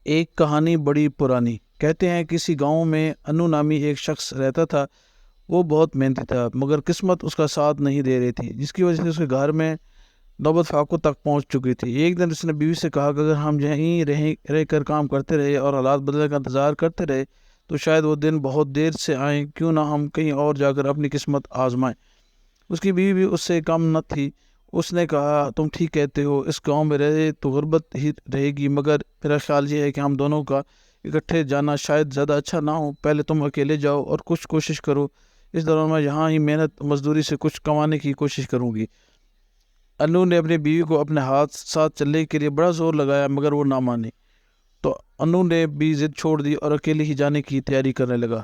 ایک کہانی بڑی پرانی۔ کہتے ہیں کسی گاؤں میں انو نامی ایک شخص رہتا تھا۔ وہ بہت محنتی تھا مگر قسمت اس کا ساتھ نہیں دے رہی تھی، جس کی وجہ سے اس کے گھر میں نوبت فاقوں تک پہنچ چکی تھی۔ ایک دن اس نے بیوی سے کہا کہ اگر ہم یہیں رہ کر کام کرتے رہے اور حالات بدلنے کا انتظار کرتے رہے تو شاید وہ دن بہت دیر سے آئیں، کیوں نہ ہم کہیں اور جا کر اپنی قسمت آزمائیں۔ اس کی بیوی بھی اس سے کم نہ تھی۔ اس نے کہا تم ٹھیک کہتے ہو، اس گاؤں میں رہے تو غربت ہی رہے گی، مگر میرا خیال یہ ہے کہ ہم دونوں کا اکٹھے جانا شاید زیادہ اچھا نہ ہو۔ پہلے تم اکیلے جاؤ اور کچھ کوشش کرو، اس دوران میں یہاں ہی محنت مزدوری سے کچھ کمانے کی کوشش کروں گی۔ انو نے اپنی بیوی کو اپنے ساتھ چلنے کے لیے بڑا زور لگایا مگر وہ نہ مانی، تو انو نے بھی ضد چھوڑ دی اور اکیلے ہی جانے کی تیاری کرنے لگا۔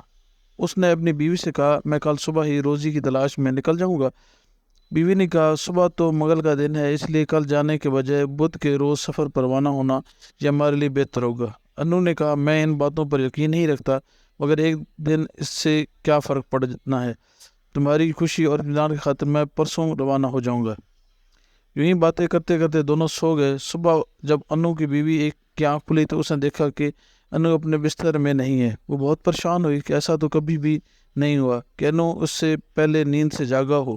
اس نے اپنی بیوی سے کہا میں کل صبح ہی روزی کی تلاش میں نکل جاؤں گا۔ بیوی نے کہا صبح تو منگل کا دن ہے، اس لیے کل جانے کے بجائے بدھ کے روز سفر پر روانہ ہونا یہ ہمارے لیے بہتر ہوگا۔ انو نے کہا میں ان باتوں پر یقین نہیں رکھتا، مگر ایک دن اس سے کیا فرق پڑنا ہے، تمہاری خوشی اور اطمینان کی خاطر میں پرسوں روانہ ہو جاؤں گا۔ یوں ہی باتیں کرتے کرتے دونوں سو گئے۔ صبح جب انو کی بیوی کی آنکھ کھلی تو اس نے دیکھا کہ انو اپنے بستر میں نہیں ہے۔ وہ بہت پریشان ہوئی کہ ایسا تو کبھی بھی نہیں ہوا کہ انو اس سے پہلے نیند سے جاگا ہو۔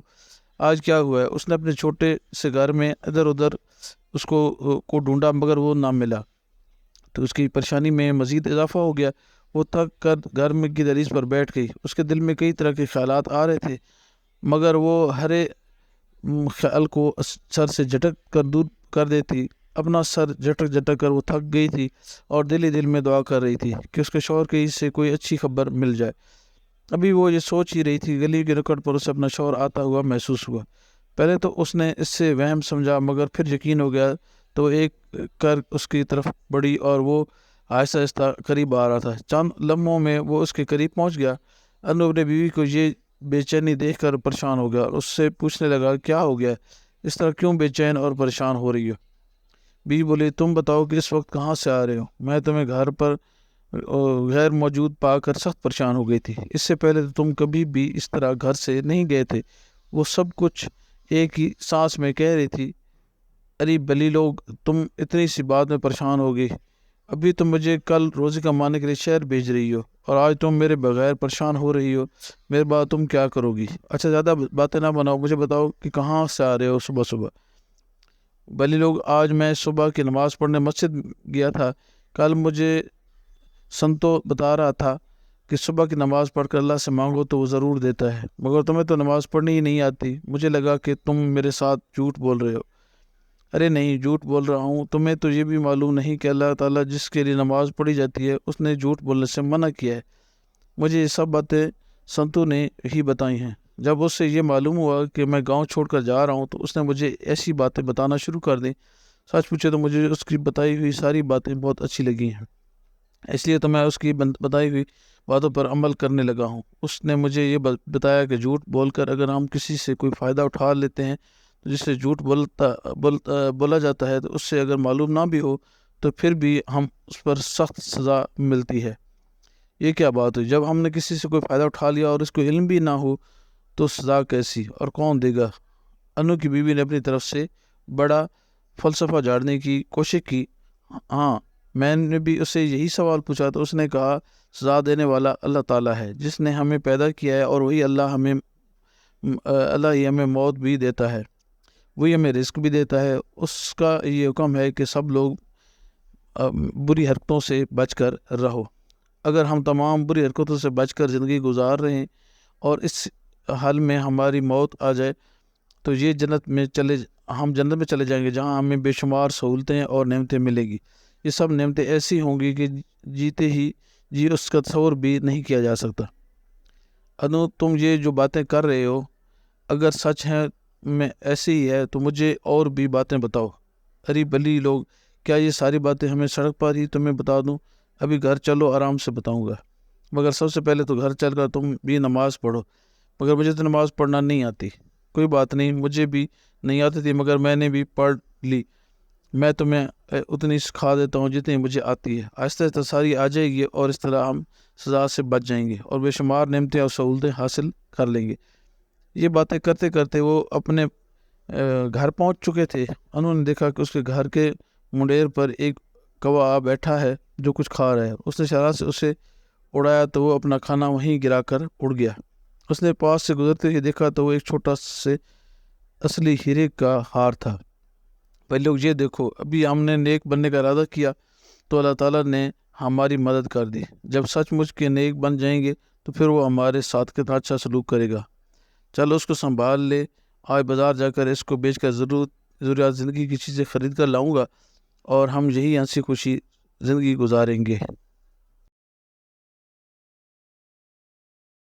آج کیا ہوا ہے؟ اس نے اپنے چھوٹے سے گھر میں ادھر ادھر اس کو ڈھونڈا مگر وہ نہ ملا، تو اس کی پریشانی میں مزید اضافہ ہو گیا۔ وہ تھک کر گھر میں کی دہلیز پر بیٹھ گئی۔ اس کے دل میں کئی طرح کے خیالات آ رہے تھے، مگر وہ ہر خیال کو سر سے جھٹک کر دور کر دیتی۔ اپنا سر جھٹک جھٹک کر وہ تھک گئی تھی اور دل ہی دل میں دعا کر رہی تھی کہ اس کے شوہر کے سے کوئی اچھی خبر مل جائے۔ ابھی وہ یہ سوچ ہی رہی تھی، گلی کے رکڑ پر اسے اپنا شوہر آتا ہوا محسوس ہوا۔ پہلے تو اس نے اس سے وہم سمجھا مگر پھر یقین ہو گیا، تو ایک کر اس کی طرف بڑھی اور وہ آہستہ آہستہ قریب آ رہا تھا۔ چند لمحوں میں وہ اس کے قریب پہنچ گیا۔ انو اپنے بیوی کو یہ بے چینی دیکھ کر پریشان ہو گیا اور اس سے پوچھنے لگا کیا ہو گیا، اس طرح کیوں بے چین اور پریشان ہو رہی ہو؟ بیوی بولی تم بتاؤ کہ اس وقت کہاں سے آ رہے ہو؟ میں تمہیں گھر پر غیر موجود پا کر سخت پریشان ہو گئی تھی۔ اس سے پہلے تو تم کبھی بھی اس طرح گھر سے نہیں گئے تھے۔ وہ سب کچھ ایک ہی سانس میں کہہ رہی تھی، ارے بلی لوگ، تم اتنی سی بات میں پریشان ہو گئی؟ ابھی تم مجھے کل روزی کمانے کے لیے شہر بھیج رہی ہو اور آج تم میرے بغیر پریشان ہو رہی ہو۔ میرے بعد تم کیا کرو گی؟ اچھا زیادہ باتیں نہ بناؤ، مجھے بتاؤ کہ کہاں سے آ رہے ہو صبح صبح؟ بلی لوگ، آج میں صبح کی نماز پڑھنے مسجد گیا تھا۔ کل مجھے سنتو بتا رہا تھا کہ صبح کی نماز پڑھ کر اللہ سے مانگو تو وہ ضرور دیتا ہے، مگر تمہیں تو نماز پڑھنی ہی نہیں آتی۔ مجھے لگا کہ تم میرے ساتھ جھوٹ بول رہے ہو۔ ارے نہیں، جھوٹ بول رہا ہوں؟ تمہیں تو یہ بھی معلوم نہیں کہ اللہ تعالیٰ جس کے لیے نماز پڑھی جاتی ہے اس نے جھوٹ بولنے سے منع کیا ہے۔ مجھے یہ سب باتیں سنتو نے ہی بتائی ہیں۔ جب اس سے یہ معلوم ہوا کہ میں گاؤں چھوڑ کر جا رہا ہوں تو اس نے مجھے ایسی باتیں بتانا شروع کر دیں۔ سچ پوچھے تو مجھے اس کی بتائی ہوئی ساری باتیں بہت اچھی لگی ہیں، اس لیے تو میں اس کی بتائی ہوئی باتوں پر عمل کرنے لگا ہوں۔ اس نے مجھے یہ بتایا کہ جھوٹ بول کر اگر ہم کسی سے کوئی فائدہ اٹھا لیتے ہیں تو جس سے جھوٹ بولا جاتا ہے تو اس سے اگر معلوم نہ بھی ہو تو پھر بھی ہم اس پر سخت سزا ملتی ہے۔ یہ کیا بات ہوئی؟ جب ہم نے کسی سے کوئی فائدہ اٹھا لیا اور اس کو علم بھی نہ ہو تو سزا کیسی اور کون دے گا؟ انو کی بیوی نے اپنی طرف سے بڑا فلسفہ جاڑنے کی کوشش کی۔ ہاں، میں نے بھی اس سے یہی سوال پوچھا تو اس نے کہا سزا دینے والا اللہ تعالیٰ ہے، جس نے ہمیں پیدا کیا ہے، اور وہی اللہ ہی ہمیں موت بھی دیتا ہے، وہی ہمیں رزق بھی دیتا ہے۔ اس کا یہ حکم ہے کہ سب لوگ بری حرکتوں سے بچ کر رہو۔ اگر ہم تمام بری حرکتوں سے بچ کر زندگی گزار رہے ہیں اور اس حال میں ہماری موت آ جائے تو ہم جنت میں چلے جائیں گے، جہاں ہمیں بے شمار سہولتیں اور نعمتیں ملے گی۔ یہ سب نعمتیں ایسی ہوں گی کہ جیتے ہی اس کا تصور بھی نہیں کیا جا سکتا۔ انو، تم یہ جو باتیں کر رہے ہو اگر سچ ہے میں ایسے ہی ہے تو مجھے اور بھی باتیں بتاؤ۔ ارے بلی لوگ، کیا یہ ساری باتیں ہمیں سڑک پر ہی تمہیں بتا دوں؟ ابھی گھر چلو، آرام سے بتاؤں گا، مگر سب سے پہلے تو گھر چل کر تم بھی نماز پڑھو۔ مگر مجھے تو نماز پڑھنا نہیں آتی۔ کوئی بات نہیں، مجھے بھی نہیں آتی تھی مگر میں نے بھی پڑھ لی۔ میں تمہیں اتنی سکھا دیتا ہوں جتنی مجھے آتی ہے، آہستہ آہستہ ساری آ جائے گی اور اس طرح ہم سزا سے بچ جائیں گے اور بے شمار نعمتیں اور سہولتیں حاصل کر لیں گے۔ یہ باتیں کرتے کرتے وہ اپنے گھر پہنچ چکے تھے۔ انہوں نے دیکھا کہ اس کے گھر کے منڈیر پر ایک کوا بیٹھا ہے جو کچھ کھا رہا ہے۔ اس نے شرارت سے اسے اڑایا تو وہ اپنا کھانا وہیں گرا کر اڑ گیا۔ اس نے پاس سے گزرتے ہوئے دیکھا تو وہ ایک چھوٹا سے اصلی ہیرے کا ہار تھا۔ بھائی لوگ یہ دیکھو، ابھی ہم نے نیک بننے کا ارادہ کیا تو اللہ تعالیٰ نے ہماری مدد کر دی۔ جب سچ مچ کے نیک بن جائیں گے تو پھر وہ ہمارے ساتھ کتنا اچھا سلوک کرے گا۔ چلو اس کو سنبھال لے، آج بازار جا کر اس کو بیچ کر ضروریات زندگی کی چیزیں خرید کر لاؤں گا اور ہم یہی ہنسی خوشی زندگی گزاریں گے۔